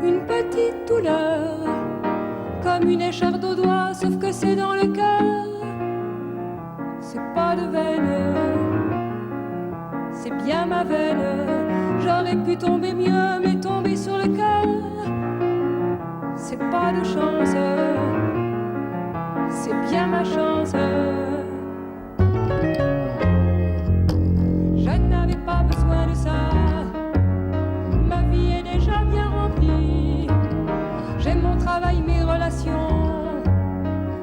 une petite douleur, comme une écharde au doigt, sauf que c'est dans le cœur. C'est pas de veine, c'est bien ma veine. J'aurais pu tomber mieux, mais tomber sur le cœur, c'est pas de chance, c'est bien ma chance. Je n'avais pas besoin de ça, ma vie est déjà bien remplie. J'ai mon travail, mes relations,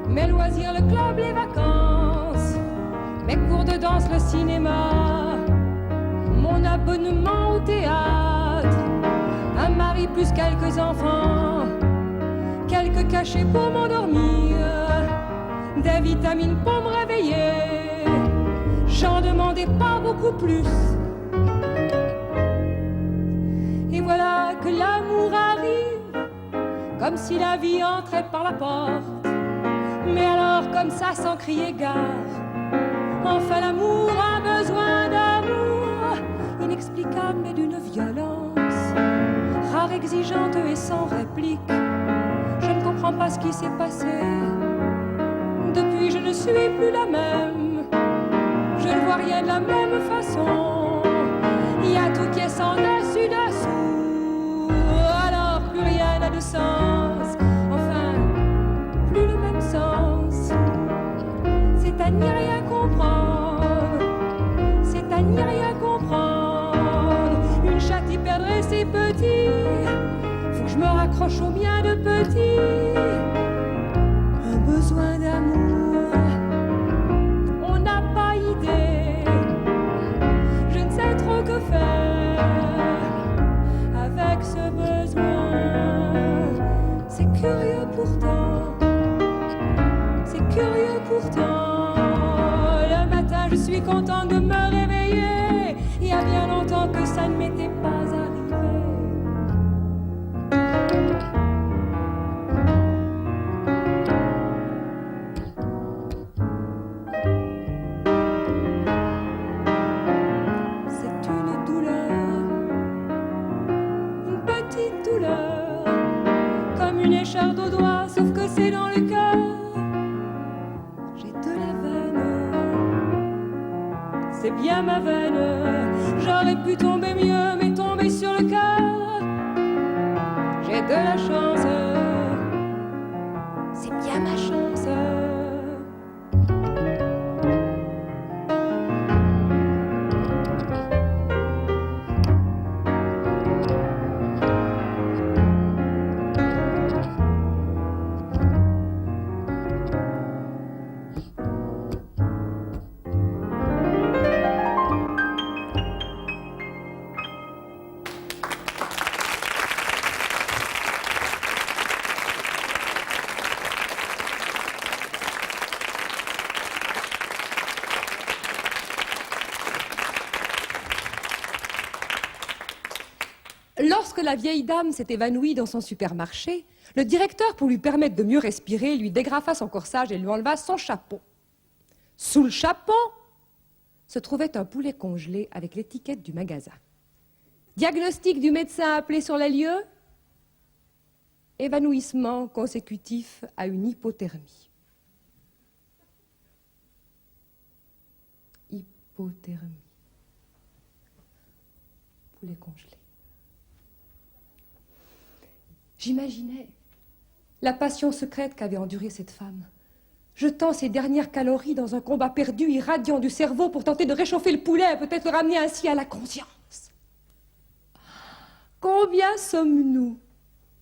mes loisirs, le club, les vacances, mes cours de danse, le cinéma, mon abonnement au théâtre, un mari plus quelques enfants, quelques cachets pour m'endormir, des vitamines pour me réveiller. J'en demandais pas beaucoup plus. Et voilà que l'amour arrive, comme si la vie entrait par la porte. Mais alors comme ça, sans crier gare, enfin l'amour a besoin d'amour, inexplicable mais d'une violence rare, exigeante et sans réplique. Je ne comprends pas ce qui s'est passé. Depuis je ne suis plus la même, je ne vois rien de la même façon. Il y a tout qui est sans dessus dessous, alors plus rien n'a de sens. Enfin, plus le même sens. C'est à n'y rien comprendre, c'est à n'y rien comprendre. Une chatte y perdrait ses petits, faut que je me raccroche au bien de petit. Un besoin d'amour, on n'a pas idée. Je ne sais trop que faire avec ce besoin. C'est curieux pourtant, c'est curieux pourtant. Le matin je suis contente de me réveiller. Il y a bien longtemps que ça ne m'était pas arrivé. Une écharde au doigt, sauf que c'est dans le cœur. J'ai de la veine, c'est bien ma veine. J'aurais pu tomber mieux, mais tomber sur le cœur. J'ai de la chance, c'est bien ma chance. Lorsque la vieille dame s'est évanouie dans son supermarché, le directeur, pour lui permettre de mieux respirer, lui dégrafa son corsage et lui enleva son chapeau. Sous le chapeau se trouvait un poulet congelé avec l'étiquette du magasin. Diagnostic du médecin appelé sur les lieux, évanouissement consécutif à une hypothermie. Hypothermie. Poulet congelé. J'imaginais la passion secrète qu'avait endurée cette femme, jetant ses dernières calories dans un combat perdu, irradiant du cerveau pour tenter de réchauffer le poulet et peut-être le ramener ainsi à la conscience. Combien sommes-nous,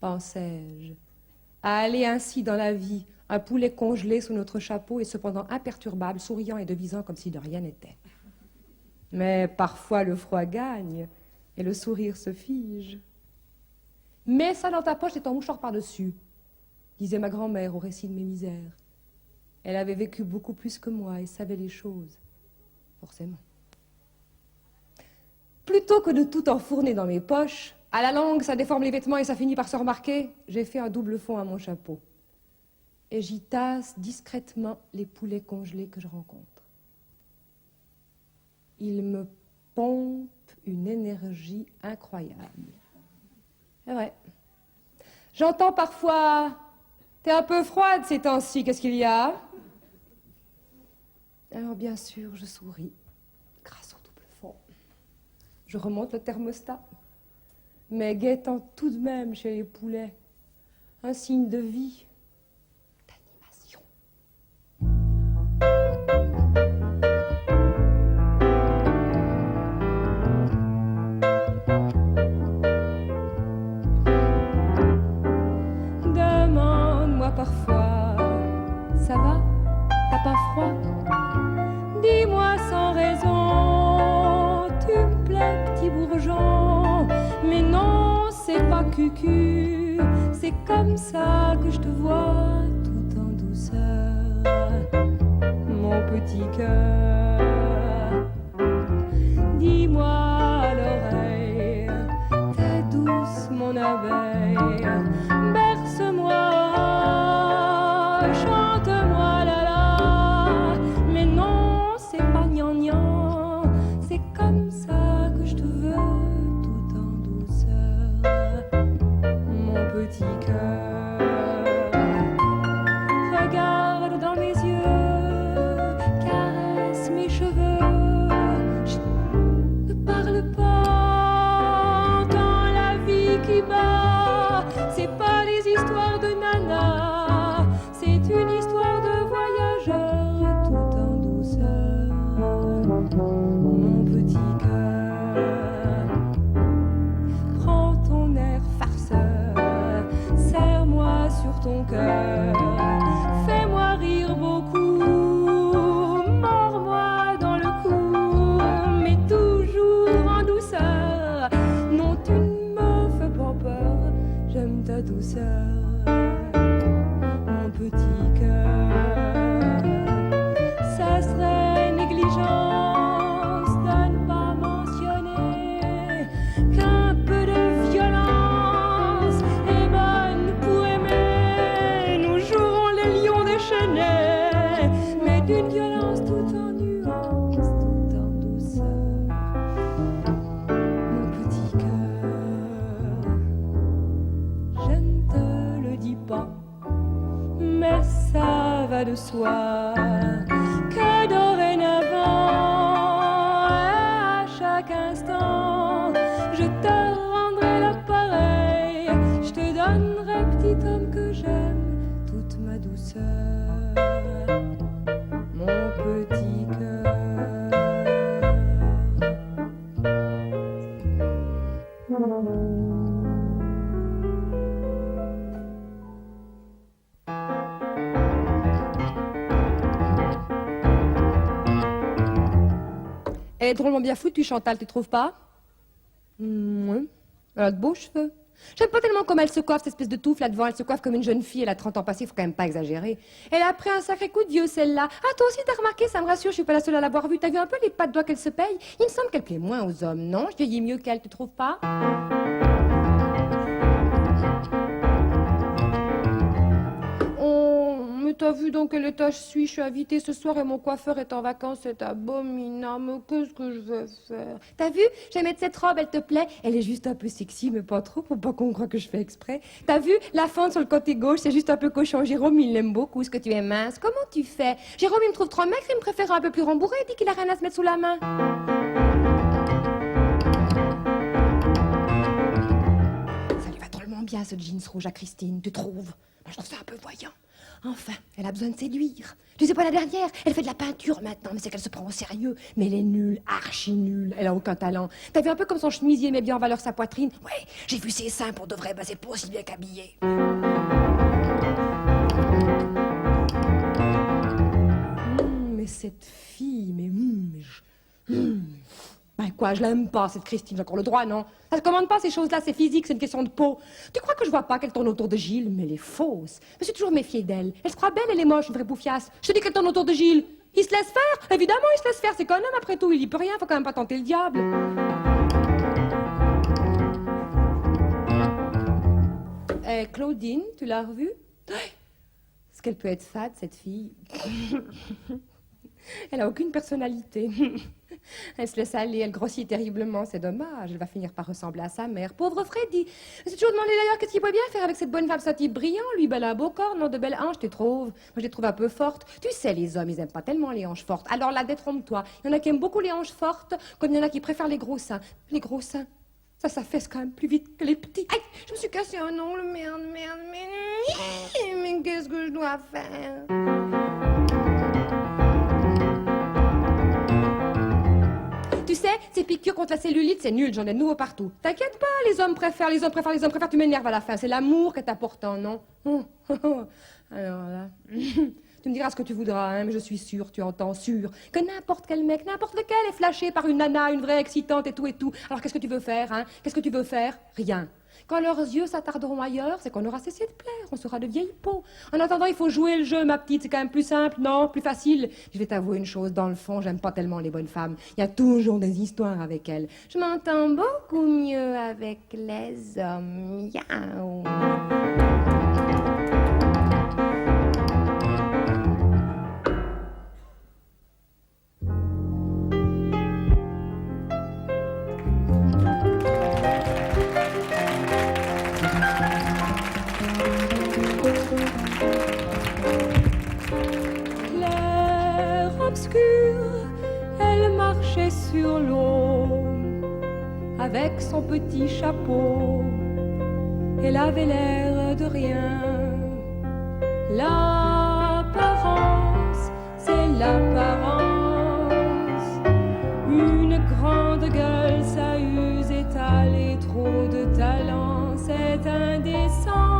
pensais-je, à aller ainsi dans la vie, un poulet congelé sous notre chapeau et cependant imperturbable, souriant et devisant comme si de rien n'était. Mais parfois le froid gagne et le sourire se fige. Mets ça dans ta poche et ton mouchoir par-dessus, disait ma grand-mère au récit de mes misères. Elle avait vécu beaucoup plus que moi et savait les choses, forcément. Plutôt que de tout enfourner dans mes poches, à la longue, ça déforme les vêtements et ça finit par se remarquer, j'ai fait un double fond à mon chapeau. Et j'y tasse discrètement les poulets congelés que je rencontre. Ils me pompe une énergie incroyable. Et ouais. J'entends parfois... T'es un peu froide ces temps-ci, qu'est-ce qu'il y a? Alors bien sûr, je souris, grâce au double fond. Je remonte le thermostat, mais guettant tout de même chez les poulets un signe de vie, d'animation. Demande-moi parfois, ça va? T'as pas froid? Dis-moi sans raison, tu me plais, petit bourgeon. Mais non, c'est pas cucu, c'est comme ça que je te vois, tout en douceur, mon petit cœur. Dis-moi à l'oreille, t'es douce, mon abeille, berce-moi, chante-moi la la. Mais non, c'est pas gnangnan, c'est comme ça que je te veux, tout en douceur, mon petit cœur. Regarde dans mes yeux, caresse mes cheveux. Chut, ne parle pas, entends la vie qui bat. C'est pas des histoires de nana, c'est une histoire de voyageur, tout en douceur, mon petit cœur. Prends ton air farceur, serre-moi sur ton cœur, fais-moi rire beaucoup, mords-moi dans le cou, mais toujours en douceur. Non, tu ne me fais pas peur, j'aime ta douceur, mon petit cœur. Ça serait négligence de ne pas mentionner qu'un peu de violence est bonne pour aimer. Nous jouerons les lions déchaînés, mais d'une violence tout en nuance, tout en douceur, mon petit cœur. Je ne te le dis pas, mais ça va de soi que dorénavant, à chaque instant, je te rendrai l'appareil, je te donnerai, petit homme que j'aime, toute ma douceur, mon petit cœur. Elle est drôlement bien foutue, Chantal, tu trouves pas? Oui. Elle a de beaux cheveux. J'aime pas tellement comme elle se coiffe, cette espèce de touffe là-devant. Elle se coiffe comme une jeune fille, elle a 30 ans passés, faut quand même pas exagérer. Elle a pris un sacré coup de vieux, celle-là. Ah, toi aussi, t'as remarqué, ça me rassure, je suis pas la seule à l'avoir vue. T'as vu un peu les pas de doigts qu'elle se paye? Il me semble qu'elle plaît moins aux hommes, non? Je vieillis mieux qu'elle, tu trouves pas? Mais t'as vu dans quel état je suis? Je suis invitée ce soir et mon coiffeur est en vacances, c'est abominable. Qu'est-ce que je vais faire? T'as vu? Je vais mettre cette robe, elle te plaît? Elle est juste un peu sexy, mais pas trop, pour pas qu'on croie que je fais exprès. T'as vu? La fente sur le côté gauche, c'est juste un peu cochon. Jérôme, il l'aime beaucoup. Est-ce que tu es mince? Comment tu fais? Jérôme, il me trouve trop maigre, il me préfère un peu plus rembourré. Il dit qu'il a rien à se mettre sous la main. Ça lui va drôlement bien, ce jeans rouge à Christine, tu trouves? Moi, je trouve ça un peu voyant. Enfin, elle a besoin de séduire. Tu sais pas, la dernière, elle fait de la peinture maintenant, mais c'est qu'elle se prend au sérieux. Mais elle est nulle, archi nulle, elle a aucun talent. T'as vu un peu comme son chemisier met bien en valeur sa poitrine? Ouais, j'ai vu ses seins pour de vrai, bah c'est pas aussi bien qu'habillé. Mais cette fille, Ben quoi, je l'aime pas, cette Christine, j'ai encore le droit, non? Ça se commande pas, ces choses-là, c'est physique, c'est une question de peau. Tu crois que je vois pas qu'elle tourne autour de Gilles? Mais elle est fausse. Je me suis toujours méfiée d'elle. Elle se croit belle, elle est moche, une vraie bouffiasse. Je te dis qu'elle tourne autour de Gilles. Il se laisse faire? Évidemment, il se laisse faire, c'est qu'un homme, après tout, il y peut rien, faut quand même pas tenter le diable. Claudine, tu l'as revue? Est-ce qu'elle peut être fade, cette fille? Elle a aucune personnalité. Elle se laisse aller, elle grossit terriblement, c'est dommage. Elle va finir par ressembler à sa mère. Pauvre Freddy. J'ai toujours demandé d'ailleurs qu'est-ce qu'il pourrait bien faire avec cette bonne femme, ce type brillant. Lui, ben, elle a un beau corps, non de belles hanches, tu trouves. Moi, je les trouve un peu fortes. Tu sais, les hommes, ils aiment pas tellement les hanches fortes. Alors là, détrompe-toi. Il y en a qui aiment beaucoup les hanches fortes, comme il y en a qui préfèrent les gros seins. Les gros seins, ça s'affaisse quand même plus vite que les petits. Aïe, je me suis cassé un ongle, merde. Mais qu'est-ce que je dois faire? Tu sais, ces piqûres contre la cellulite, c'est nul, j'en ai de nouveau partout. T'inquiète pas, les hommes préfèrent, tu m'énerves à la fin. C'est l'amour qui est important, non? Alors là, tu me diras ce que tu voudras, hein, mais je suis sûre, tu entends, sûre, que n'importe quel mec, n'importe lequel est flashé par une nana, une vraie excitante et tout. Alors qu'est-ce que tu veux faire, hein? Qu'est-ce que tu veux faire? Rien. Quand leurs yeux s'attarderont ailleurs, c'est qu'on aura cessé de plaire, on sera de vieilles peaux. En attendant, il faut jouer le jeu, ma petite, c'est quand même plus simple, non? Plus facile. Je vais t'avouer une chose, dans le fond, j'aime pas tellement les bonnes femmes. Il y a toujours des histoires avec elles. Je m'entends beaucoup mieux avec les hommes. Miaou. Elle marchait sur l'eau avec son petit chapeau. Elle avait l'air de rien. L'apparence, c'est l'apparence. Une grande gueule, ça use, étalée, trop de talent, c'est indécent.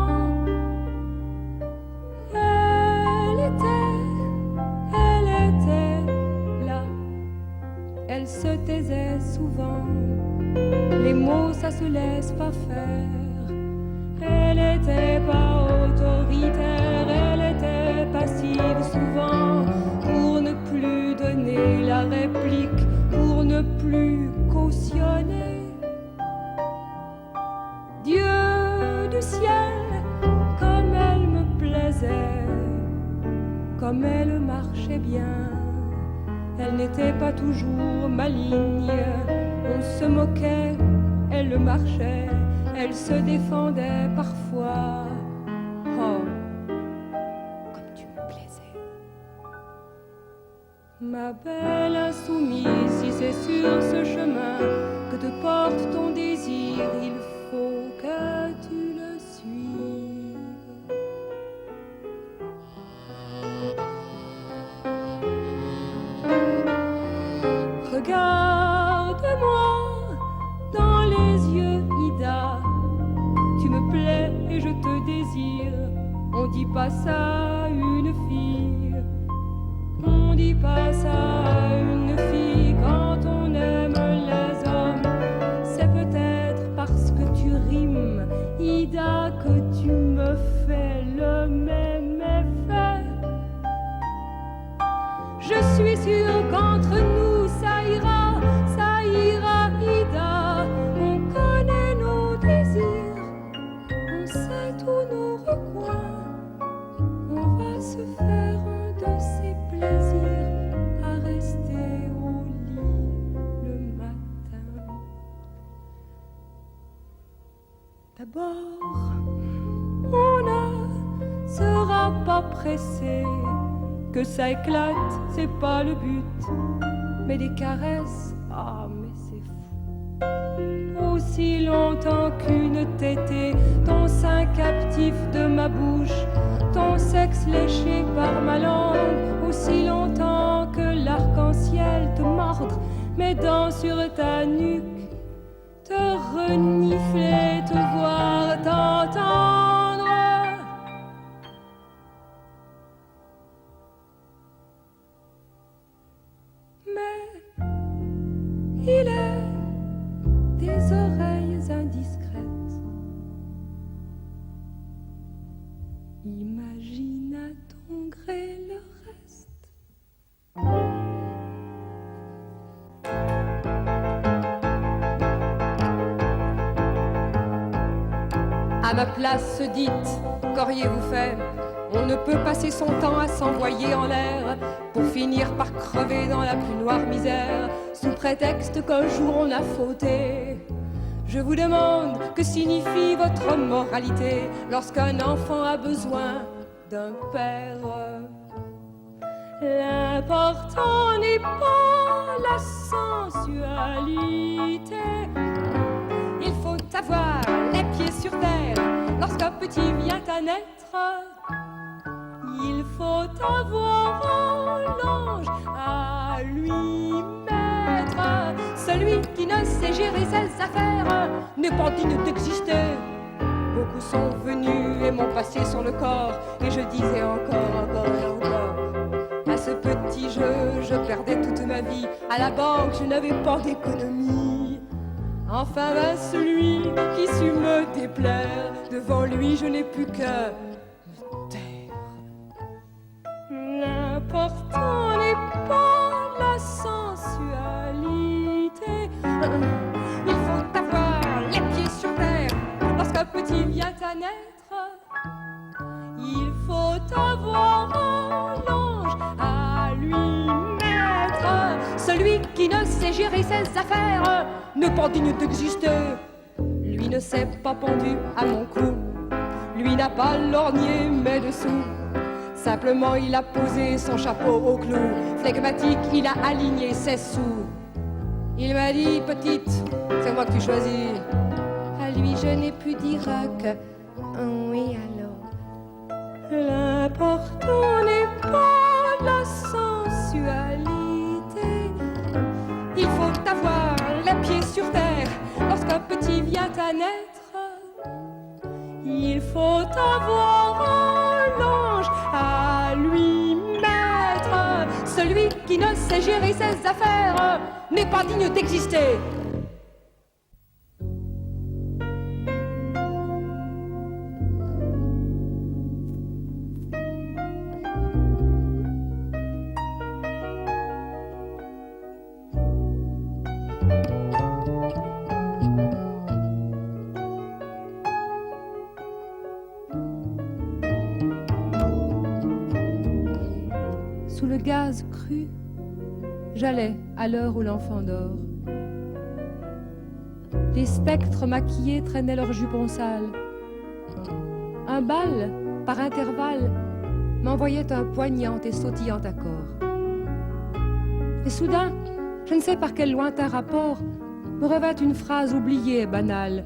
Elle se taisait souvent, les mots ça se laisse pas faire. Elle était pas autoritaire, elle était passive souvent, pour ne plus donner la réplique, pour ne plus cautionner. Dieu du ciel, comme elle me plaisait, comme elle marchait bien. Elle n'était pas toujours maligne, on se moquait, elle marchait, elle se défendait parfois. Oh, comme tu me plaisais. Ma belle insoumise, si c'est sur ce chemin que te porte ton désir, il faut que tu le suives. Regarde-moi dans les yeux, Ida. Tu me plais et je te désire. On dit pas ça à une fille. On dit pas ça à une fille quand on aime les hommes. C'est peut-être parce que tu rimes, Ida, que tu me fais le même effet. Je suis sûre qu'entre nous ça ira, Ida. On connaît nos désirs, on sait tous nos recoins. On va se faire un de ces plaisirs à rester au lit le matin. D'abord, on ne sera pas pressé. Que ça éclate, c'est pas le but. Mais des caresses, ah mais c'est fou. Aussi longtemps qu'une tétée, ton sein captif de ma bouche, ton sexe léché par ma langue. Aussi longtemps que l'arc-en-ciel te mordre mes dents sur ta nuque, te renifler, te voir, t'entendre. Il est des oreilles indiscrètes. Imagine à ton gré le reste. À ma place, dites, qu'auriez-vous fait? On On ne peut passer son temps à s'envoyer en l'air pour finir par crever dans la plus noire misère, sous prétexte qu'un jour on a fauté. Je vous demande, que signifie votre moralité lorsqu'un enfant a besoin d'un père? L'important n'est pas la sensualité. Il faut avoir les pieds sur terre lorsqu'un petit vient à naître. Il faut avoir l'ange à lui mettre. Celui qui ne sait gérer ses affaires n'est pas digne d'exister. Beaucoup sont venus et m'ont passé sur le corps, et je disais encore et encore. À ce petit jeu, je perdais toute ma vie. À la banque, je n'avais pas d'économie. Enfin vint celui qui sut me déplaire. Devant lui, je n'ai plus qu'à me taire. L'important n'est pas la sensualité. Il faut avoir les pieds sur terre lorsqu'un petit vient à naître. Il faut avoir l'ange à lui mettre. Celui qui ne sait gérer ses affaires n'est pas digne d'exister. Lui ne s'est pas pendu à mon cou. Lui n'a pas lorgné mes dessous. Simplement il a posé son chapeau au clou. Flegmatique, il a aligné ses sous. Il m'a dit, petite, c'est moi que tu choisis. À lui je n'ai pu dire que oui alors. L'important n'est pas la sensualité. Il faut avoir les pieds sur terre lorsqu'un petit vient à naître. Il faut avoir l'ange à lui mettre. Celui qui ne sait gérer ses affaires n'est pas digne d'exister. Sous le gaz cru, j'allais à l'heure où l'enfant dort. Les spectres maquillés traînaient leurs jupons sales. Un bal, par intervalle, m'envoyait un poignant et sautillant accord. Et soudain, je ne sais par quel lointain rapport, me revint une phrase oubliée et banale,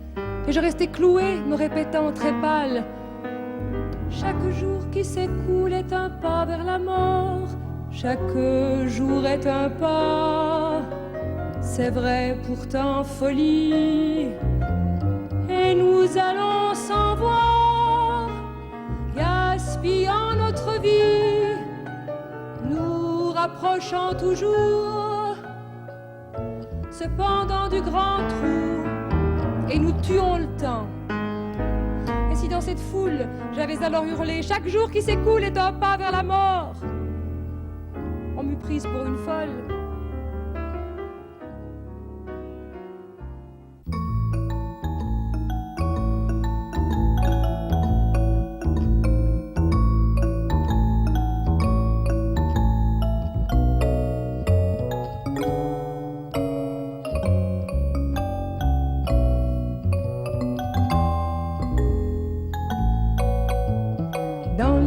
et je restai clouée, me répétant très pâle: chaque jour qui s'écoule est un pas vers la mort. Chaque jour est un pas. C'est vrai pourtant folie. Et nous allons sans voir, gaspillant notre vie, nous rapprochant toujours, cependant du grand trou, et nous tuons le temps. Et si dans cette foule, j'avais alors hurlé: chaque jour qui s'écoule est un pas vers la mort, on m'eût prise pour une folle.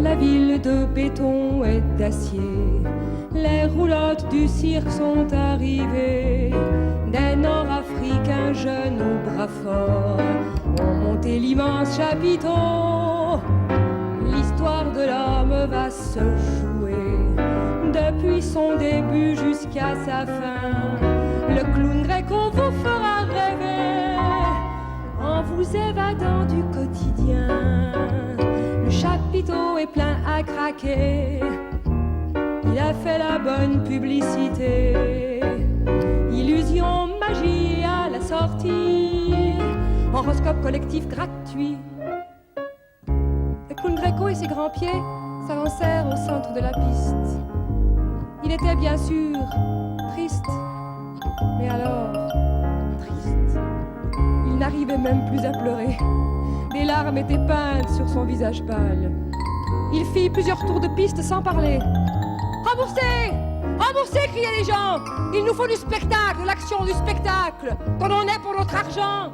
La ville de béton et d'acier, les roulottes du cirque sont arrivées. Des Nord-Africains jeunes aux bras forts ont monté l'immense chapiteau. L'histoire de l'homme va se jouer depuis son début jusqu'à sa fin. Le clown gréco vous fera rêver en vous évadant du quotidien. Le chapiteau est plein à craquer, il a fait la bonne publicité. Illusion, magie à la sortie, horoscope collectif gratuit. Le clown gréco et ses grands pieds s'avancèrent au centre de la piste. Il était bien sûr triste, mais alors triste. Il n'arrivait même plus à pleurer. Des larmes étaient peintes sur son visage pâle. Il fit plusieurs tours de piste sans parler. Remboursez! Remboursez! Criaient les gens. Il nous faut du spectacle, de l'action, du spectacle. Qu'on en ait pour notre argent.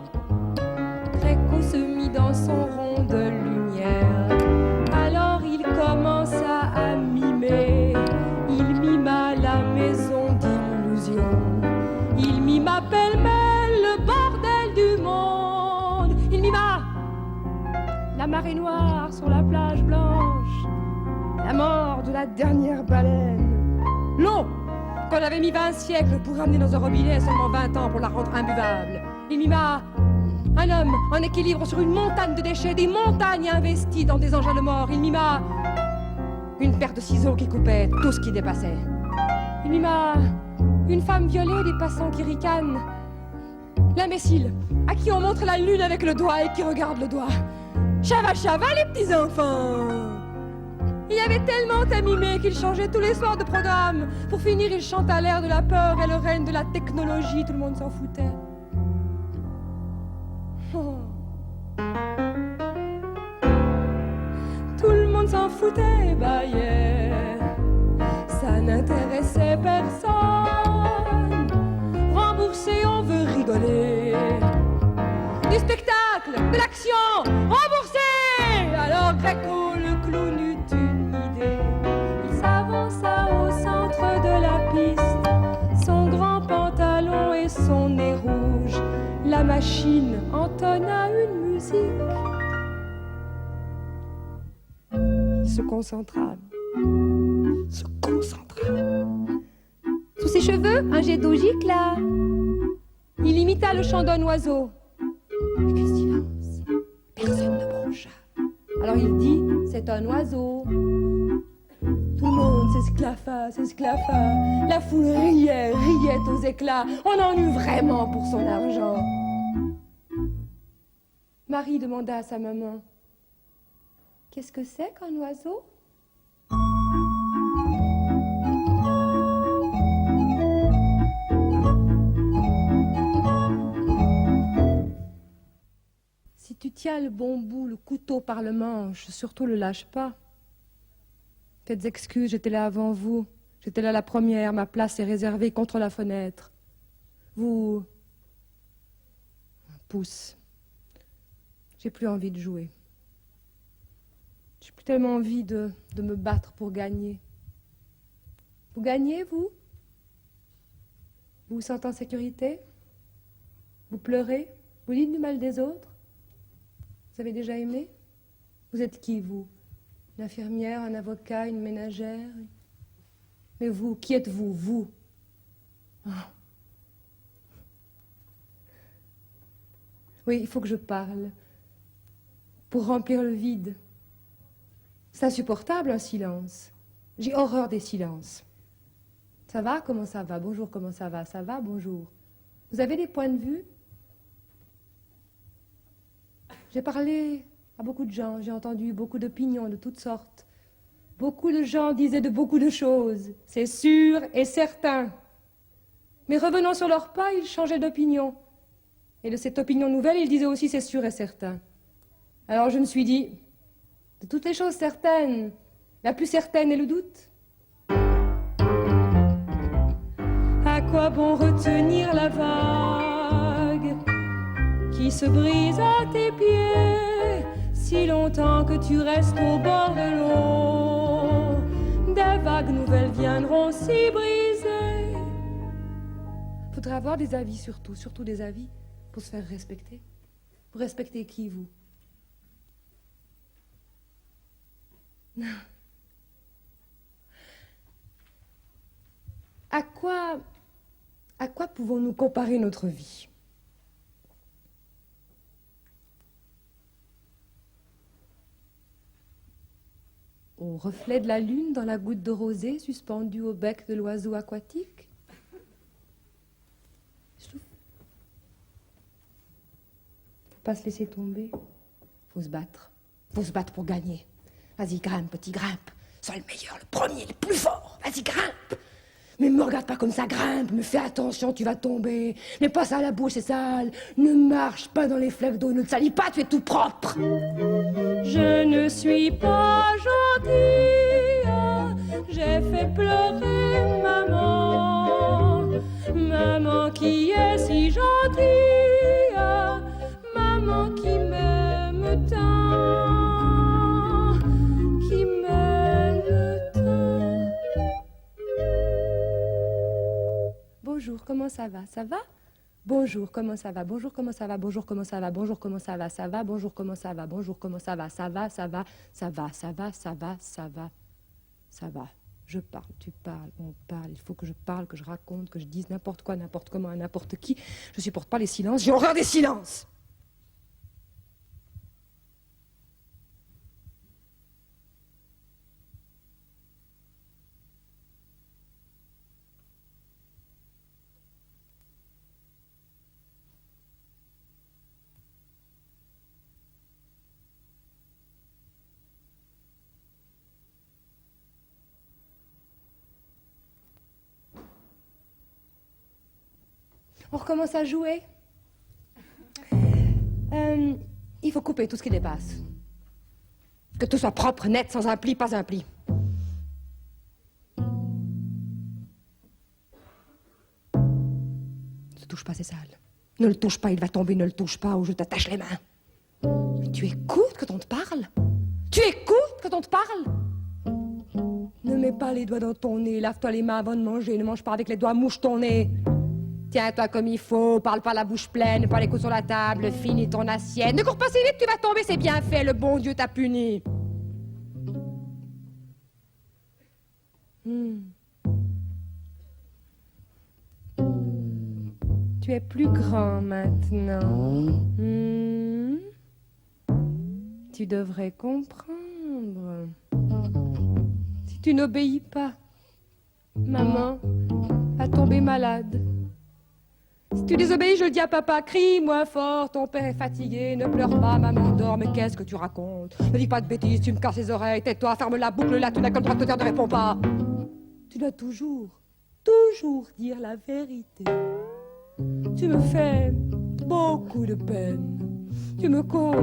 Gréco se mit dans son rond de lumière. Alors il commença à mimer. Il mima la maison d'illusion. Il mima pêle-mêle le bordel du monde. Il mima la marée noire sur la plage blanche, la mort de la dernière baleine, l'eau qu'on avait mis 20 siècles pour ramener dans un robinet, seulement 20 ans pour la rendre imbuvable. Il mima un homme en équilibre sur une montagne de déchets, des montagnes investies dans des engins de mort. Il mima une paire de ciseaux qui coupaient tout ce qui dépassait. Il mima une femme violée, des passants qui ricanent, l'imbécile à qui on montre la lune avec le doigt et qui regarde le doigt. Chava, chava, les petits-enfants! Il y avait tellement à mimer qu'il changeait tous les soirs de programme. Pour finir, il chanta l'air de la peur et le règne de la technologie. Tout le monde s'en foutait. Oh. Tout le monde s'en foutait, bah yeah. Ça n'intéressait personne. Remboursé, on veut rigoler. Du spectacle, de l'action, remboursé! Alors Gréco, le clown, eut une idée. Il s'avança au centre de la piste, son grand pantalon et son nez rouge. La machine entonna une musique. Il se concentra. Sous ses cheveux, un jet d'eau gicla. Il imita le chant d'un oiseau. Et puis silence, personne ne broncha. Alors il dit, c'est un oiseau. Tout le monde s'esclaffa. La foule riait aux éclats. On en eut vraiment pour son argent. Marie demanda à sa maman, qu'est-ce que c'est qu'un oiseau ? Si tu tiens le bon bout, le couteau par le manche, surtout le lâche pas. Faites excuse, j'étais là avant vous. J'étais là la première, ma place est réservée contre la fenêtre. Vous... Pousse. J'ai plus envie de jouer. J'ai plus tellement envie de me battre pour gagner. Vous gagnez, vous ? Vous vous sentez en sécurité ? Vous pleurez ? Vous dites du mal des autres ? Vous avez déjà aimé ? Vous êtes qui, vous ? Une infirmière, un avocat, une ménagère ? Mais vous, qui êtes-vous, vous ? Oh. Oui, il faut que je parle. Pour remplir le vide. C'est insupportable, un silence. J'ai horreur des silences. Ça va ? Comment ça va ? Bonjour, comment ça va ? Ça va ? Bonjour. Vous avez des points de vue ? J'ai parlé à beaucoup de gens, j'ai entendu beaucoup d'opinions de toutes sortes. Beaucoup de gens disaient de beaucoup de choses, c'est sûr et certain. Mais revenant sur leurs pas, ils changeaient d'opinion. Et de cette opinion nouvelle, ils disaient aussi c'est sûr et certain. Alors je me suis dit, de toutes les choses certaines, la plus certaine est le doute. À quoi bon retenir la vague qui se brise à tes pieds, si longtemps que tu restes au bord de l'eau, des vagues nouvelles viendront s'y briser. Faudrait avoir des avis surtout des avis, pour se faire respecter. Pour respecter qui, vous ? À quoi pouvons-nous comparer notre vie ? Au reflet de la lune dans la goutte de rosée suspendue au bec de l'oiseau aquatique. Faut pas se laisser tomber. Faut se battre. Faut se battre pour gagner. Vas-y, grimpe, petit, grimpe. Sois le meilleur, le premier, le plus fort. Vas-y, grimpe. Mais me regarde pas comme ça, grimpe, mais fais attention, tu vas tomber. N'aie pas ça à la bouche, c'est sale. Ne marche pas dans les fleques d'eau, ne te salis pas, tu es tout propre. Je ne suis pas gentille, j'ai fait pleurer maman. Maman qui est si gentille, maman qui m'aime tant, qui m'aime tant. Bonjour, comment ça va? Ça va? Bonjour, comment ça va? Bonjour, comment ça va? Bonjour, comment ça va? Bonjour, comment ça va? Ça va? Bonjour, comment ça va? Bonjour, comment ça va? Ça va, ça va, ça va, ça va, ça va, ça va, ça va. Je parle, tu parles, on parle. Il faut que je parle, que je raconte, que je dise n'importe quoi, n'importe comment, à n'importe qui. Je supporte pas les silences, j'ai horreur des silences. On recommence à jouer. Il faut couper tout ce qui dépasse. Que tout soit propre, net, sans un pli, pas un pli. Ne touche pas, c'est sale. Ne le touche pas, il va tomber, ne le touche pas ou je t'attache les mains. Mais tu écoutes quand on te parle? Tu écoutes quand on te parle? Ne mets pas les doigts dans ton nez, lave-toi les mains avant de manger, ne mange pas avec les doigts, mouche ton nez. Tiens-toi comme il faut, parle pas la bouche pleine, pas les coups sur la table, finis ton assiette. Ne cours pas si vite, tu vas tomber, c'est bien fait, le bon Dieu t'a puni. Tu es plus grand maintenant. Tu devrais comprendre. Si tu n'obéis pas, maman va tomber malade. Si tu désobéis, je le dis à papa, crie moins fort, ton père est fatigué, ne pleure pas, maman dort, mais qu'est-ce que tu racontes? Ne dis pas de bêtises, tu me casses les oreilles, tais-toi, ferme la boucle là, tu n'as comme droit de te taire, ne réponds pas. Tu dois toujours dire la vérité. Tu me fais beaucoup de peine, tu me causes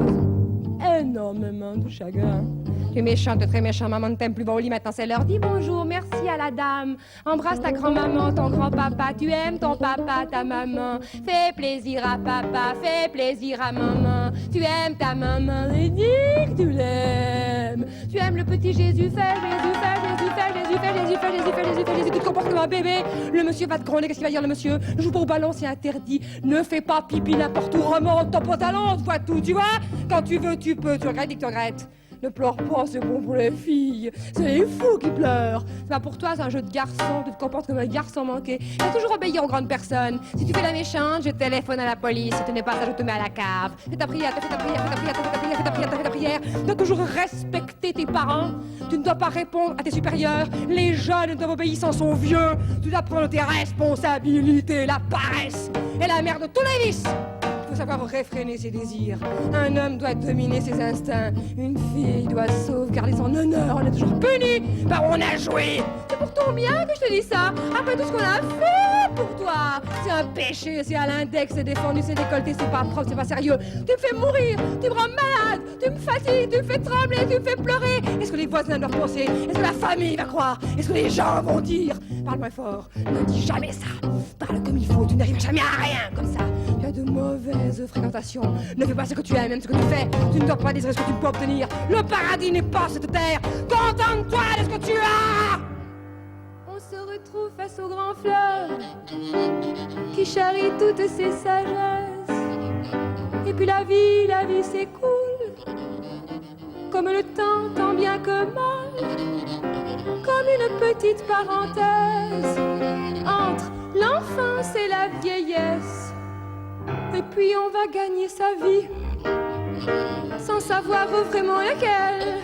énormément de chagrin. Tu es méchante, très méchant, maman ne t'aime plus, va au lit maintenant, c'est l'heure. Dis bonjour, merci à la dame. Embrasse ta grand-maman, ton grand-papa. Tu aimes ton papa, ta maman. Fais plaisir à papa, fais plaisir à maman. Tu aimes ta maman et dis que tu l'aimes. Tu aimes le petit Jésus, fais Jésus, fais Jésus, fais Jésus, fais Jésus, fais Jésus, fais Jésus, fais Jésus. Tu te comportes comme un bébé. Le monsieur va te gronder, qu'est-ce qu'il va dire le monsieur? Ne joue pas au ballon, c'est interdit. Ne fais pas pipi n'importe où, remonte ton pantalon, on te voit tout, tu vois? Quand tu veux, tu peux, tu regrettes, dis que tu regrettes. Ne pleure pas, c'est bon pour les filles. C'est les fous qui pleurent. C'est pas pour toi, c'est un jeu de garçon. Tu te comportes comme un garçon manqué. Tu as toujours obéi aux grandes personnes. Si tu fais la méchante, je téléphone à la police. Si tu n'es pas ça, je te mets à la cave. Fais ta prière, fais ta prière, fais ta prière, fais ta prière, fais ta prière, fais ta prière. Tu dois toujours respecter tes parents. Tu ne dois pas répondre à tes supérieurs. Les jeunes doivent obéir sans son vieux. Tu dois prendre tes responsabilités, la paresse et la merde de tous les vices. Il faut savoir réfréner ses désirs. Un homme doit dominer ses instincts. Une fille doit sauvegarder son honneur. On est toujours puni par où on a joué. C'est pour ton bien que je te dis ça. Après tout ce qu'on a fait pour toi. C'est un péché, c'est à l'index, c'est défendu, c'est décolleté, c'est pas propre, c'est pas sérieux. Tu me fais mourir, tu me rends malade, tu me fatigues, tu me fais trembler, tu me fais pleurer. Est-ce que les voisins doivent penser? Est-ce que la famille va croire? Est-ce que les gens vont dire? Parle moins fort, ne dis jamais ça. Parle comme il faut, tu n'arrives jamais à rien comme ça. Tu as de mauvaises fréquentations. Ne fais pas ce que tu aimes, même ce que tu fais. Tu ne dois pas désirer ce que tu peux obtenir. Le paradis n'est pas cette terre. Contente-toi de ce que tu as. On se retrouve face au grand fleuve qui charrie toutes ses sagesses. Et puis la vie s'écoule comme le temps, tant bien que mal, comme une petite parenthèse entre l'enfance et la vieillesse. Et puis on va gagner sa vie sans savoir vraiment laquelle.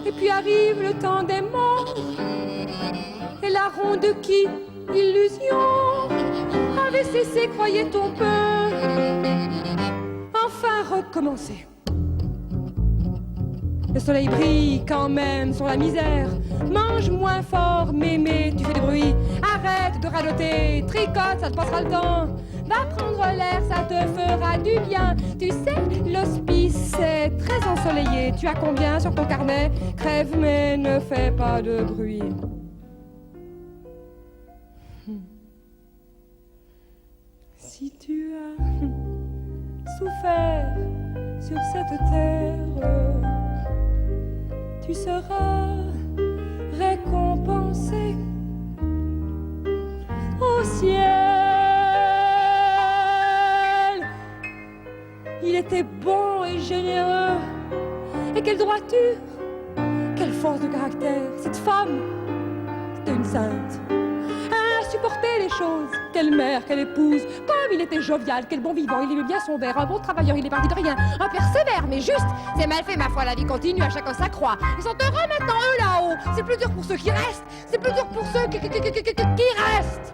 Et puis arrive le temps des morts et la ronde qui, illusion, avait cessé, croyait-on peu. Enfin recommencer. Le soleil brille quand même sur la misère. Mange moins fort, mémé, tu fais du bruit. Arrête de radoter, tricote, ça te passera le temps. Va prendre l'air, ça te fera du bien. Tu sais, l'hospice c'est très ensoleillé. Tu as combien sur ton carnet? Crève mais ne fais pas de bruit. Si tu as souffert sur cette terre, tu seras récompensé au ciel. Il était bon et généreux. Et quelle droiture, quelle force de caractère. Cette femme, c'était une sainte. Elle supportait les choses. Quelle mère, quelle épouse. Comme il était jovial, quel bon vivant. Il aimait bien son verre. Un bon travailleur, il est parti de rien. Un père sévère, mais juste. C'est mal fait, ma foi, la vie continue, à chacun sa croix. Ils sont heureux maintenant, eux, là-haut. C'est plus dur pour ceux qui restent. C'est plus dur pour ceux qui restent.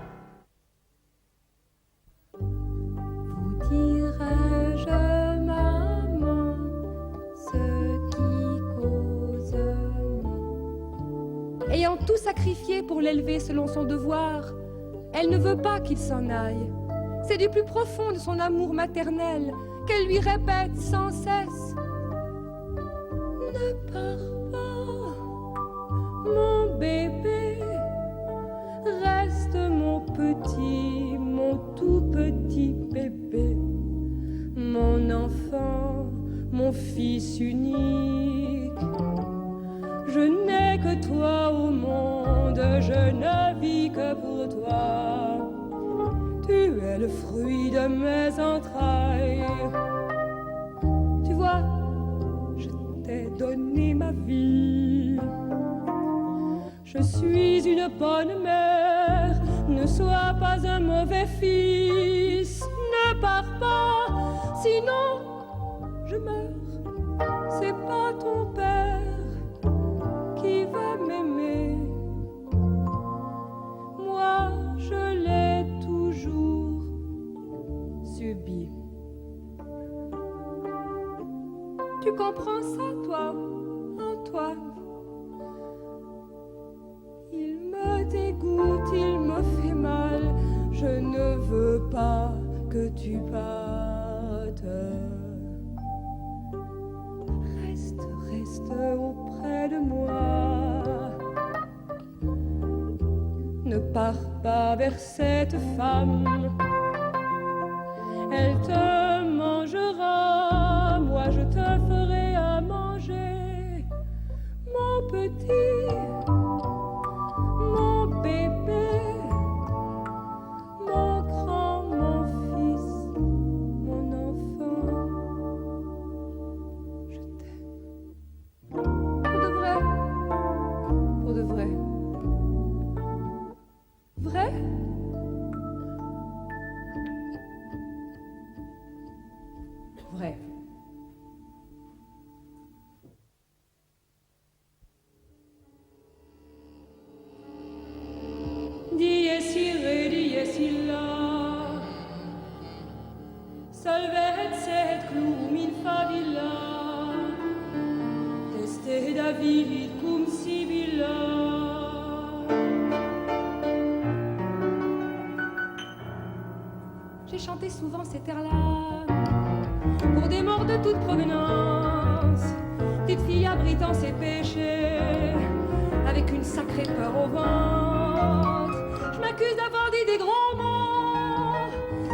Vous dirai-je, maman, ce qui cause moi. Ayant tout sacrifié pour l'élever selon son devoir, elle ne veut pas qu'il s'en aille. C'est du plus profond de son amour maternel qu'elle lui répète sans cesse. Ne pars pas, mon bébé, reste mon petit, mon tout petit bébé, mon enfant, mon fils unique. Je n'ai que toi au monde, je ne vis que pour toi. Tu es le fruit de mes entrailles. Tu vois, je t'ai donné ma vie. Je suis une bonne mère, ne sois pas un mauvais fils. Ne pars pas, sinon je meurs. C'est pas ton père qui va m'aimer. Moi, je l'ai toujours subi. Tu comprends ça, toi, Antoine? Il me dégoûte, il me fait mal. Je ne veux pas que tu partes. Reste auprès de moi. Ne pars pas vers cette femme. Elle te mangera, moi je te ferai à manger. Mon petit, mon bébé, mon grand, mon fils, mon enfant. Je t'aime. Pour de vrai. Pour de vrai. Vrai? Vrai. Dies ire, dies illa, salvet sed clum in favilla, teste David cum Sibylla. J'ai chanté souvent cet air-là pour des morts de toute provenance, petite fille abritant ses péchés avec une sacrée peur au ventre. Je m'accuse d'avoir dit des gros mots,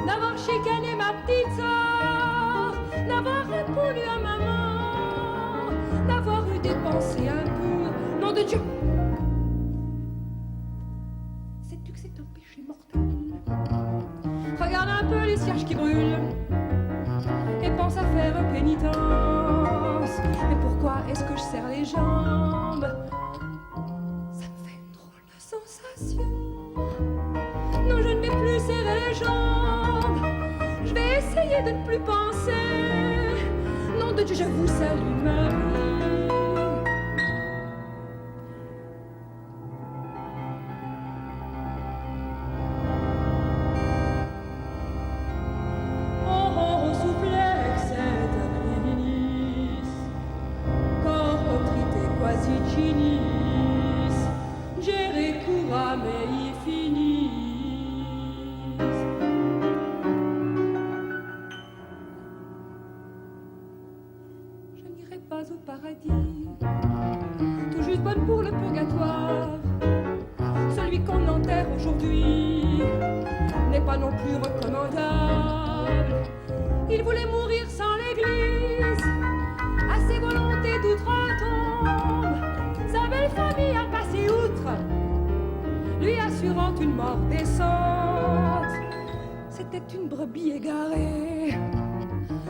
d'avoir chicané ma petite sœur, d'avoir répondu à maman, d'avoir eu des pensées impures. Nom de Dieu! Sais-tu que c'est un péché mortel? Regarde un peu les cierges qui brûlent et pense à faire pénitence. Mais pourquoi est-ce que je serre les jambes? Ça me fait une drôle de sensation. Non, je ne vais plus serrer les jambes. Je vais essayer de ne plus penser. Nom de Dieu, je vous salue Marie. d'aujourd'hui n'est pas non plus recommandable. Il voulait mourir sans l'église, à ses volontés d'outre-tombe. Sa belle famille a passé outre, lui assurant une mort décente. C'était une brebis égarée,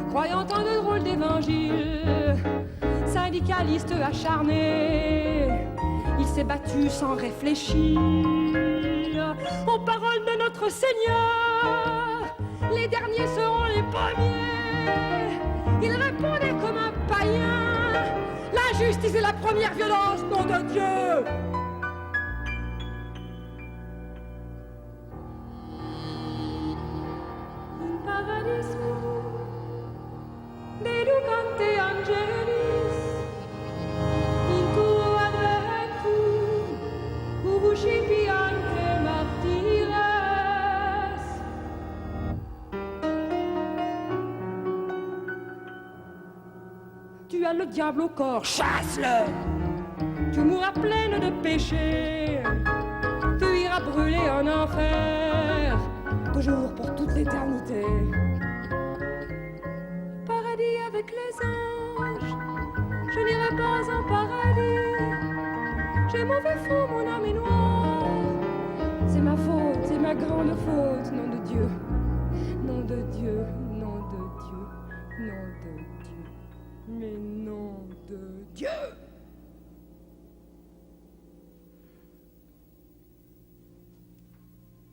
croyant en de drôles d'évangiles, syndicaliste acharné. Il s'est battu sans réfléchir aux paroles de notre Seigneur. Les derniers seront les premiers. Il répondait comme un païen. L'injustice est la première violence, nom de Dieu. In paradisum deducante angelis, in tuo adventum ubucipiante martires. Tu as le diable au corps, chasse-le. Tu mourras pleine de péchés, tu iras brûler en enfer, toujours pour toute l'éternité. Paradis avec les anges, je n'irai pas en paradis. J'ai mauvais fond, mon âme est noire. C'est ma faute, c'est ma grande faute, nom de Dieu, nom de Dieu, nom de Dieu, nom de Dieu, mais nom de Dieu.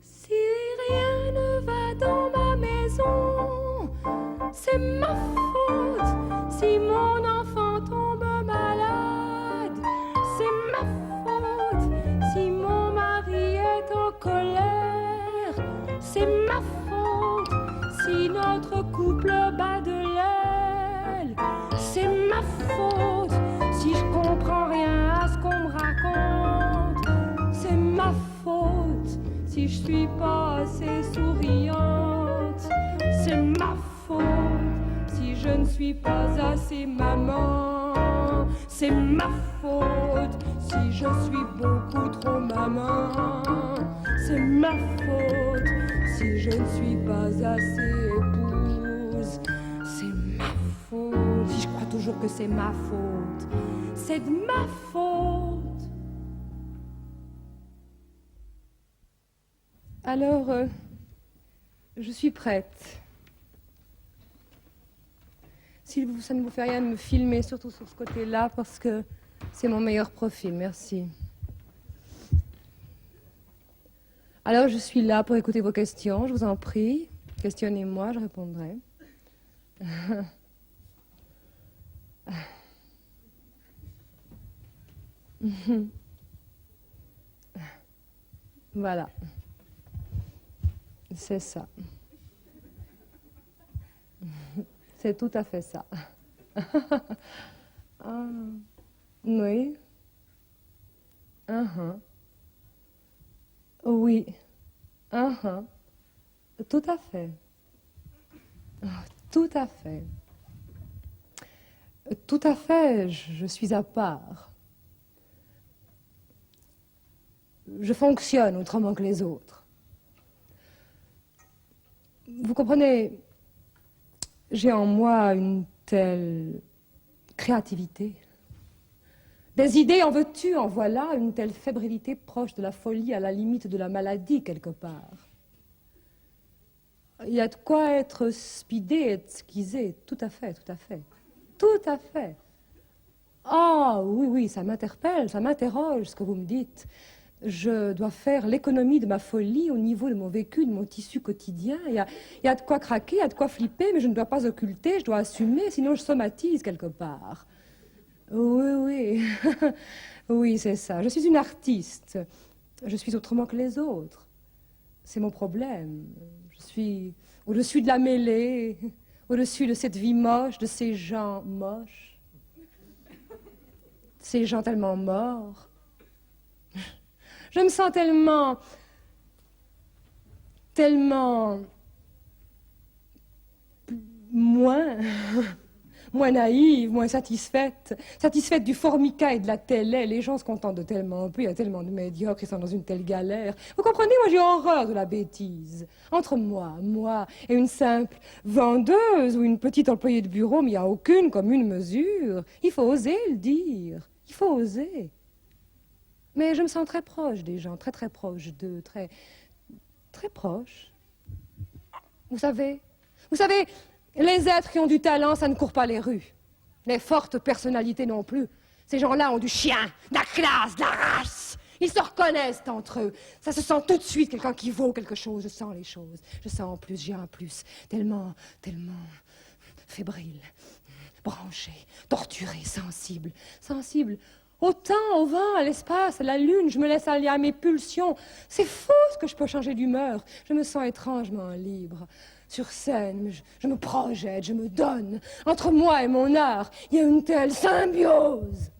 Si rien ne va dans ma maison, c'est ma faute. Si mon enfant tombe malade, c'est ma faute. Si mon mari est en colère, c'est ma faute. Si notre couple bat de l'aile, c'est ma faute. Si je comprends rien à ce qu'on me raconte, c'est ma faute. Si je suis pas assez souriante, c'est ma faute. Si je ne suis pas assez maman, c'est ma faute. Si je suis beaucoup trop maman, c'est ma faute. Si je ne suis pas assez épouse, c'est ma faute. Si je crois toujours que c'est ma faute, c'est de ma faute. Alors, je suis prête. Si ça ne vous fait rien de me filmer, surtout sur ce côté-là, parce que c'est mon meilleur profil. Merci. Alors, je suis là pour écouter vos questions. Je vous en prie. Questionnez-moi, je répondrai. Voilà. C'est ça. C'est tout à fait ça. Ah, oui. Oui. Tout à fait. Oh, tout à fait. Tout à fait, je suis à part. Je fonctionne autrement que les autres. Vous comprenez, j'ai en moi une telle créativité. Des idées, en veux-tu, en voilà, une telle fébrilité proche de la folie, à la limite de la maladie, quelque part. Il y a de quoi être speedé, être skisé, tout à fait, tout à fait. Tout à fait. Ah, oui, oui, ça m'interpelle, ça m'interroge, ce que vous me dites. Je dois faire l'économie de ma folie au niveau de mon vécu, de mon tissu quotidien. Il y a de quoi craquer, il y a de quoi flipper, mais je ne dois pas occulter, je dois assumer, sinon je somatise quelque part. Oui, oui. Oui, c'est ça. Je suis une artiste. Je suis autrement que les autres. C'est mon problème. Je suis au-dessus de la mêlée, au-dessus de cette vie moche, de ces gens moches. Ces gens tellement morts. Je me sens tellement moins moins naïve, moins satisfaite. Satisfaite du formica et de la télé. Les gens se contentent de tellement peu, il y a tellement de médiocres, ils sont dans une telle galère. Vous comprenez, moi j'ai horreur de la bêtise. Entre moi et une simple vendeuse ou une petite employée de bureau, mais il n'y a aucune commune mesure. Il faut oser le dire. Il faut oser. Mais je me sens très proche des gens, très très proche d'eux, très proche. Vous savez, les êtres qui ont du talent, ça ne court pas les rues. Les fortes personnalités non plus. Ces gens-là ont du chien, de la classe, de la race. Ils se reconnaissent entre eux. Ça se sent tout de suite, quelqu'un qui vaut quelque chose. Je sens les choses. Je sens en plus, j'ai un plus. Tellement fébrile, branché, torturé, sensible. Au temps, au vent, à l'espace, à la lune, je me laisse aller à mes pulsions. C'est faux ce que je peux changer d'humeur. Je me sens étrangement libre. Sur scène, je me projette, je me donne. Entre moi et mon art, il y a une telle symbiose.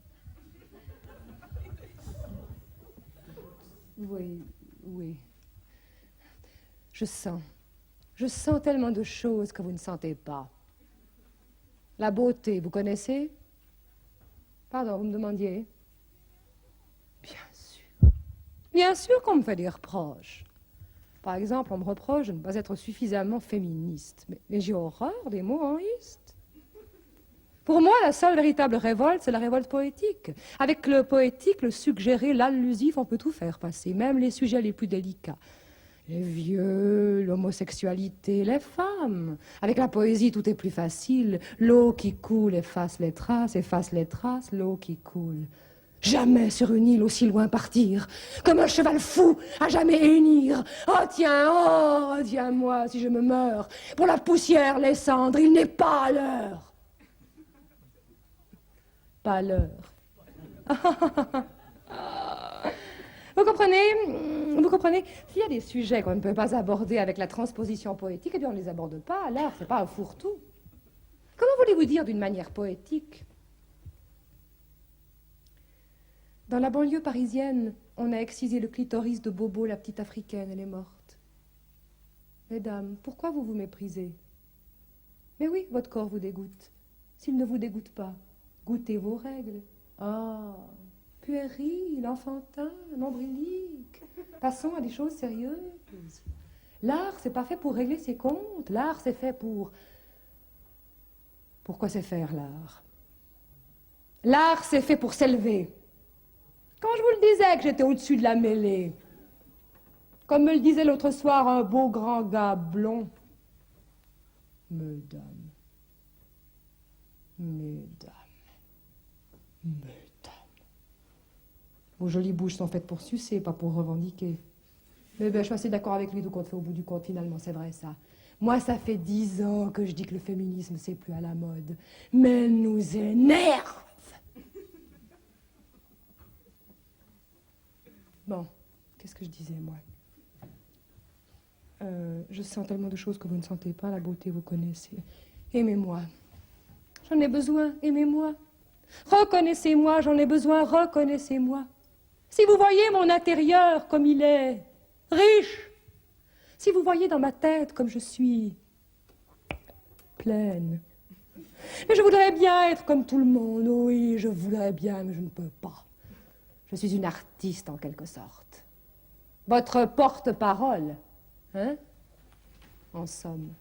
Oui. Je sens tellement de choses que vous ne sentez pas. La beauté, vous connaissez? Pardon, vous me demandiez? Bien sûr qu'on me fait des reproches. Par exemple, on me reproche de ne pas être suffisamment féministe. Mais j'ai horreur des mots henristes. Pour moi, la seule véritable révolte, c'est la révolte poétique. Avec le poétique, le suggéré, l'allusif, on peut tout faire passer, même les sujets les plus délicats. Les vieux, l'homosexualité, les femmes. Avec la poésie, tout est plus facile. L'eau qui coule efface les traces, l'eau qui coule. Jamais sur une île aussi loin partir, comme un cheval fou à jamais unir. Oh tiens-moi si je me meurs. Pour la poussière, les cendres, il n'est pas l'heure. Pas l'heure. Vous comprenez? S'il y a des sujets qu'on ne peut pas aborder avec la transposition poétique, eh bien on ne les aborde pas. L'art, c'est pas un fourre-tout. Comment voulez-vous dire d'une manière poétique? Dans la banlieue parisienne, on a excisé le clitoris de Bobo, la petite africaine, elle est morte. Mesdames, pourquoi vous vous méprisez? Mais oui, votre corps vous dégoûte. S'il ne vous dégoûte pas, goûtez vos règles. Ah, puéril, enfantin, nombrilique. Passons à des choses sérieuses. L'art, c'est pas fait pour régler ses comptes. L'art, c'est fait pour... Pourquoi c'est faire, l'art? L'art, c'est fait pour s'élever. Quand je vous le disais que j'étais au-dessus de la mêlée, comme me le disait l'autre soir un beau grand gars blond, mesdames, vos jolies bouches sont faites pour sucer, pas pour revendiquer. Mais ben, je suis assez d'accord avec lui, tout compte fait au bout du compte, finalement, c'est vrai ça. Moi, ça fait 10 ans que je dis que le féminisme, c'est plus à la mode. Mais elle nous énerve. Bon, qu'est-ce que je disais, moi? Je sens tellement de choses que vous ne sentez pas. La beauté, vous connaissez. Aimez-moi. J'en ai besoin, aimez-moi. Reconnaissez-moi, j'en ai besoin, reconnaissez-moi. Si vous voyez mon intérieur comme il est, riche, si vous voyez dans ma tête comme je suis, pleine. Mais je voudrais bien être comme tout le monde, oui, je voudrais bien, mais je ne peux pas. Je suis une artiste en quelque sorte. Votre porte-parole, hein? En somme.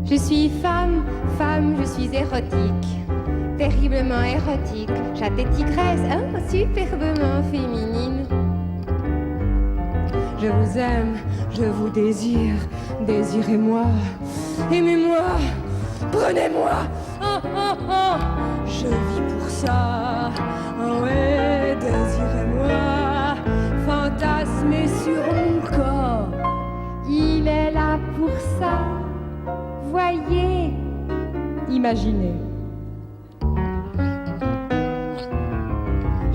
Je suis femme, femme, je suis érotique, terriblement érotique. Chatte et tigresse, oh, superbement féminine. Je vous aime, je vous désire, désirez-moi, aimez-moi, prenez-moi. Oh, oh, oh, je vis pour ça. Oh ouais, désirez-moi, fantasmez sur mon corps. Il est là pour ça. Voyez, imaginez.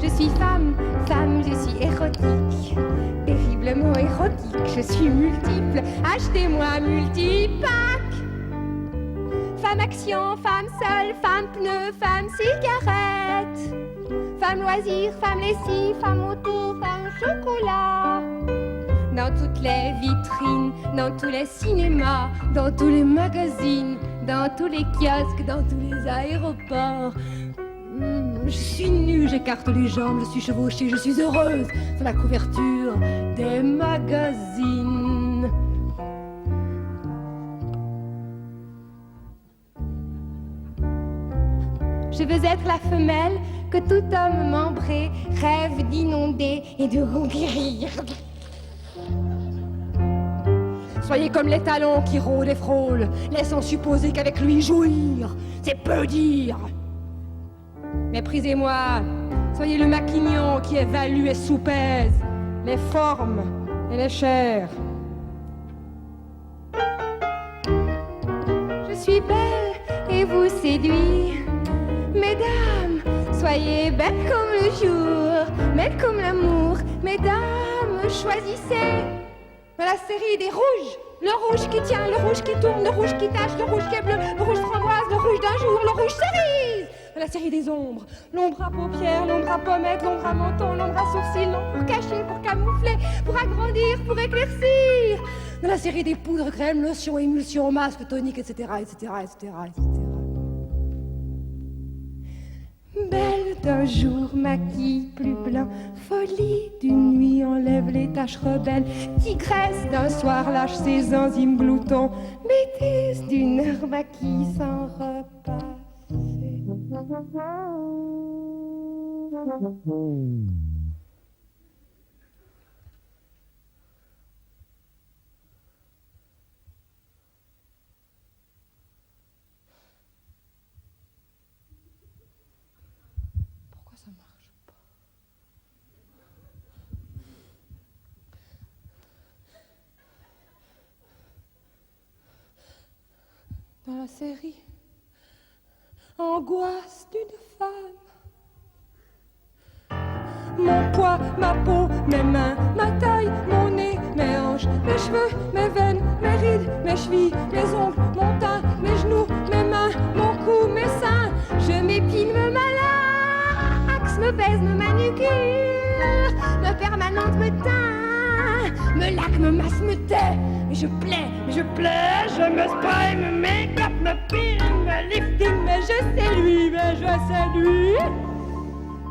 Je suis femme, femme, je suis érotique, terriblement érotique, je suis multiple, achetez-moi multipack. Femme action, femme seule, femme pneu, femme cigarette, femme loisir, femme lessive, femme auto, femme chocolat. Dans toutes les vitrines, dans tous les cinémas, dans tous les magazines, dans tous les kiosques, dans tous les aéroports. Je suis nue, j'écarte les jambes, je suis chevauchée, je suis heureuse sur la couverture des magazines. Je veux être la femelle que tout homme membré rêve d'inonder et de conquérir. Soyez comme les talons qui rôdent et frôlent, laissant supposer qu'avec lui jouir, c'est peu dire. Méprisez-moi, soyez le maquignon qui évalue et soupèse les formes et les chairs. Je suis belle et vous séduis, mesdames, soyez belles comme le jour, belles comme l'amour, mesdames, choisissez. Dans la série des rouges, le rouge qui tient, le rouge qui tourne, le rouge qui tache, le rouge qui est bleu, le rouge framboise, le rouge d'un jour, le rouge cerise. Dans la série des ombres, l'ombre à paupières, l'ombre à pommettes, l'ombre à menton, l'ombre à sourcils, l'ombre pour cacher, pour camoufler, pour agrandir, pour éclaircir. Dans la série des poudres, crèmes, lotions, émulsions, masques, toniques, etc., etc., etc., etc. Belle d'un jour, maquille plus blanc, folie d'une nuit enlève les taches rebelles, tigresse d'un soir lâche ses enzymes gloutons, bêtise d'une heure maquille sans repasser. Pourquoi ça marche pas? Dans la série Angoisse d'une femme. Mon poids, ma peau, mes mains, ma taille, mon nez, mes hanches, mes cheveux, mes veines, mes rides, mes chevilles, mes ongles, mon teint, mes genoux, mes mains, mon cou, mes seins. Je m'épile, me malaxe, me baise, me manucure, me permanente, me teint, me laque, me masse, me tais. Mais je plais, je me spray, me make-up, me pile, me lifting, mais je séduis, mais je séduis.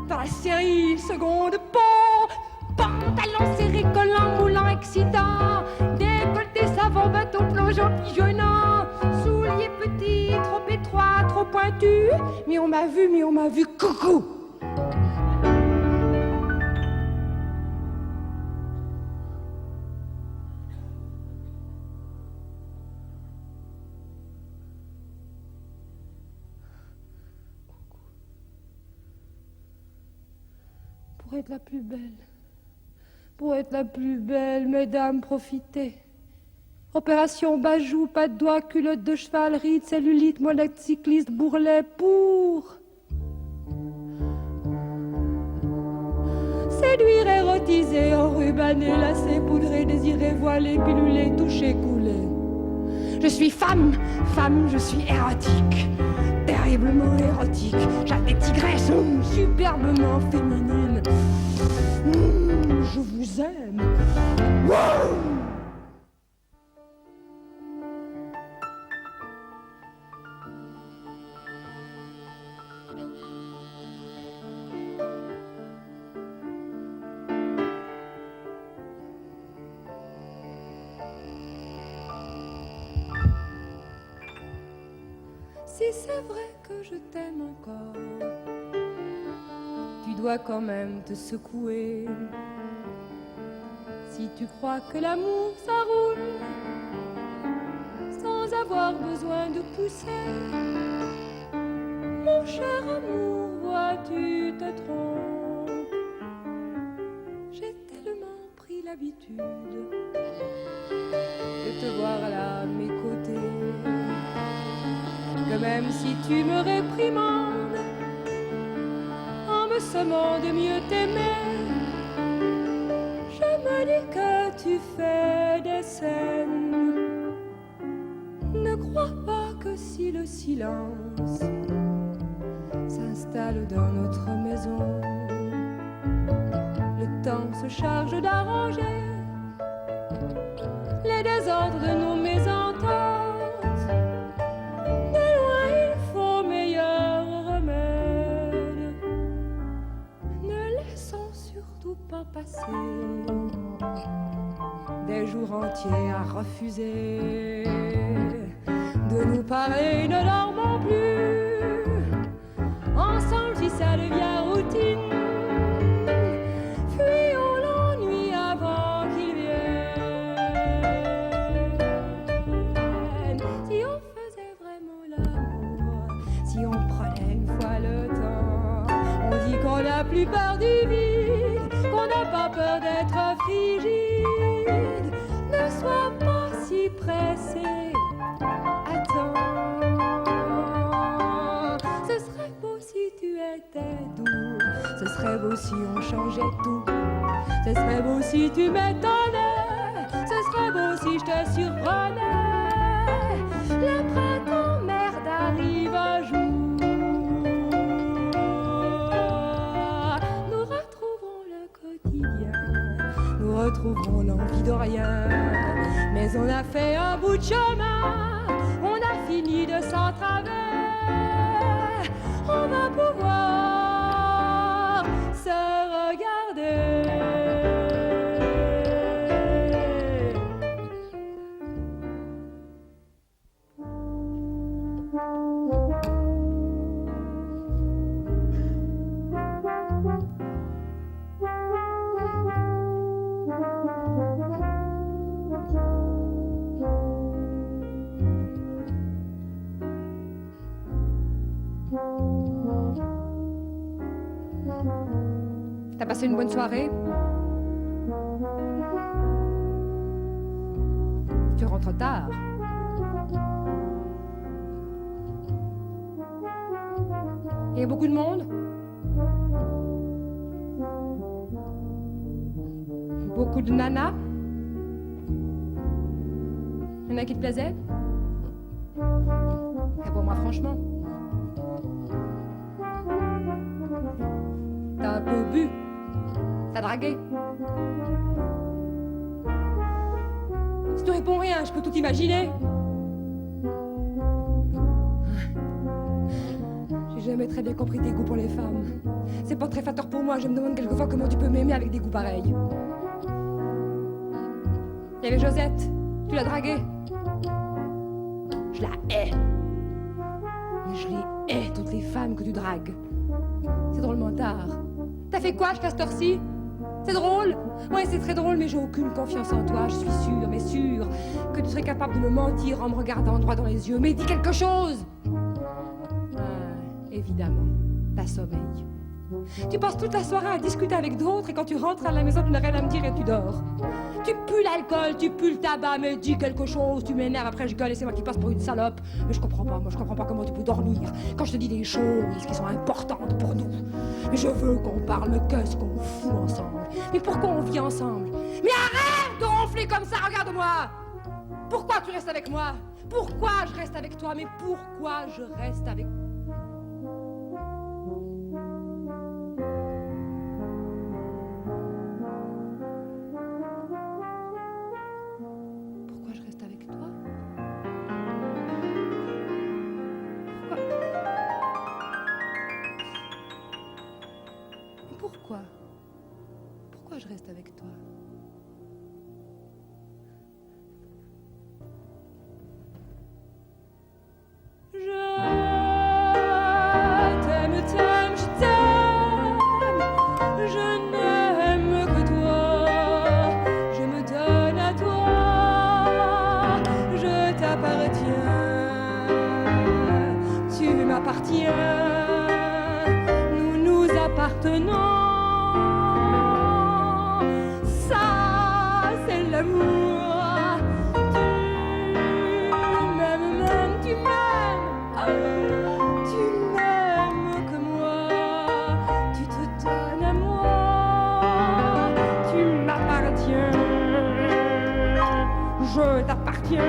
Dans la série seconde peau, pantalon serré, collant, moulant, excitant, décolleté, savon, bateau, plongeant, pigeonnant, souliers petits, trop étroits, trop pointus, mais on m'a vu, coucou. Pour être la plus belle, mesdames, profitez. Opération Bajou, pas de doigts, culotte de cheval, rides, cellulite, molette cycliste, bourrelet, pour séduire, érotiser, enrubaner, lacé, poudrer, désirer, voiler, piluler, toucher, couler. Je suis femme, femme, je suis érotique, terriblement érotique, chatte et tigresse, superbement féminine. Je vous aime. Wow! Si c'est vrai que je t'aime encore, tu dois quand même te secouer. Si tu crois que l'amour ça roule sans avoir besoin de pousser, mon cher amour, vois-tu te trompes. J'ai tellement pris l'habitude de te voir là à mes côtés que même si tu me réprimandes en me sommant de mieux t'aimer, je me dis que tu fais des scènes. Ne crois pas que si le silence s'installe dans notre maison, le temps se charge d'arranger les désordres de nos mésententes. De loin il faut meilleur remède. Ne laissons surtout pas passer des jours entiers à refuser de nous parler, ne dormons plus ensemble si ça devient routine. Fuyons l'ennui avant qu'il vienne. Si on faisait vraiment l'amour, si on prenait une fois le temps, on dit qu'on n'a plus peur du vide, qu'on n'a pas peur d'être frigide. Ne sois pas si pressé, attends. Ce serait beau si tu étais doux, ce serait beau si on changeait tout, ce serait beau si tu m'étonnais, ce serait beau si je te surprenais. Le printemps merde arrive un jour, nous retrouverons le quotidien, nous retrouverons l'envie de rien. Mais on a fait un bout de chemin, on a fini de s'entraver, on va pouvoir se regarder. T'as passé une bonne soirée? Tu rentres tard. Il y a beaucoup de monde? Beaucoup de nanas? Il y en a qui te plaisaient? Réponds-moi franchement. T'as un peu bu? T'as dragué? Si tu réponds rien, je peux tout imaginer. J'ai jamais très bien compris tes goûts pour les femmes. C'est pas très flatteur pour moi, je me demande quelquefois comment tu peux m'aimer avec des goûts pareils. Il y avait Josette, tu l'as draguée. Je la hais. Mais je les hais, toutes les femmes que tu dragues. C'est drôlement tard. T'as fait quoi jusqu'à cette heure-ci? C'est drôle? Ouais, c'est très drôle, mais j'ai aucune confiance en toi. Je suis sûre, mais sûre, que tu serais capable de me mentir en me regardant droit dans les yeux. Mais dis quelque chose! Évidemment, t'as sommeil. Tu passes toute la soirée à discuter avec d'autres et quand tu rentres à la maison, tu n'as rien à me dire et tu dors. Tu pues l'alcool, tu pues le tabac, mais dis quelque chose, tu m'énerves, après je gueule et c'est moi qui passe pour une salope. Mais je comprends pas, moi je comprends pas comment tu peux dormir quand je te dis des choses qui sont importantes pour nous. Mais je veux qu'on parle, mais qu'est-ce qu'on fout ensemble? Mais pourquoi on vit ensemble? Mais arrête de ronfler comme ça, regarde-moi! Pourquoi tu restes avec moi? Pourquoi je reste avec toi? Mais pourquoi je reste avec toi? Pourquoi je reste avec toi? Je je t'appartiens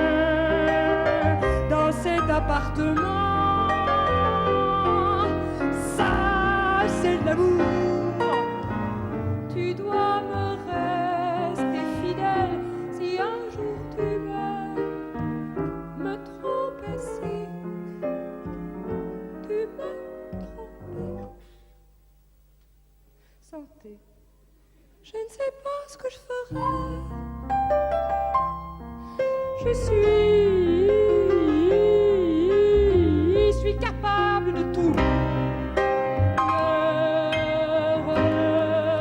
dans cet appartement. Ça, c'est de l'amour. Tu dois me rester fidèle si un jour tu veux me tromper, si tu me trompes. Santé. Je ne sais pas ce que je ferai. Je suis capable de tout. Ne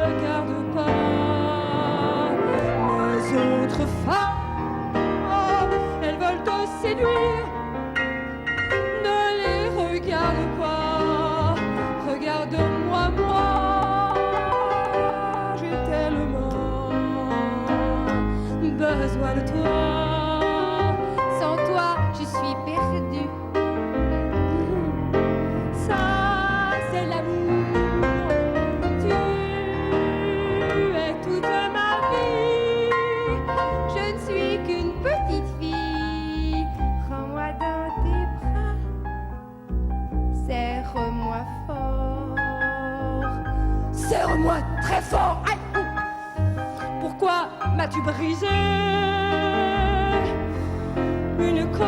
regarde pas les autres femmes. Elles veulent te séduire. Ne les regarde pas. Regarde-moi, moi. J'ai tellement besoin de toi. Sans toi, je suis perdue. Ça, c'est l'amour. Tu es toute ma vie. Je ne suis qu'une petite fille. Prends-moi dans tes bras. Serre-moi fort. Serre-moi très fort. Aïe. Pourquoi m'as-tu brisé une côte?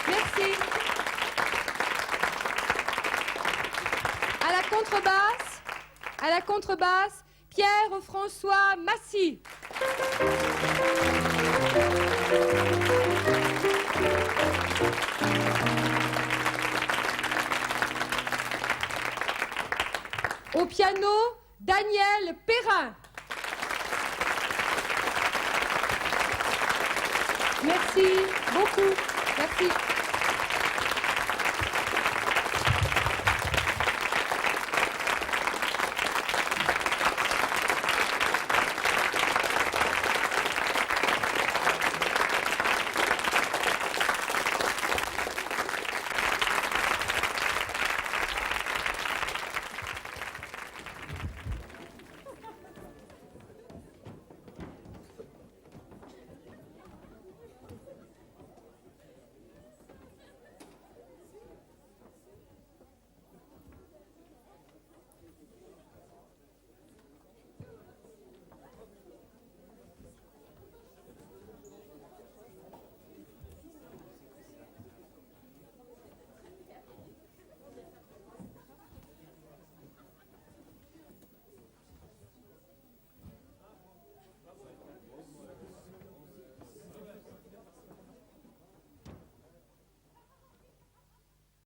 Merci. À la contrebasse, Pierre-François Massy. Au piano, Daniel Perrin. Merci beaucoup. Merci.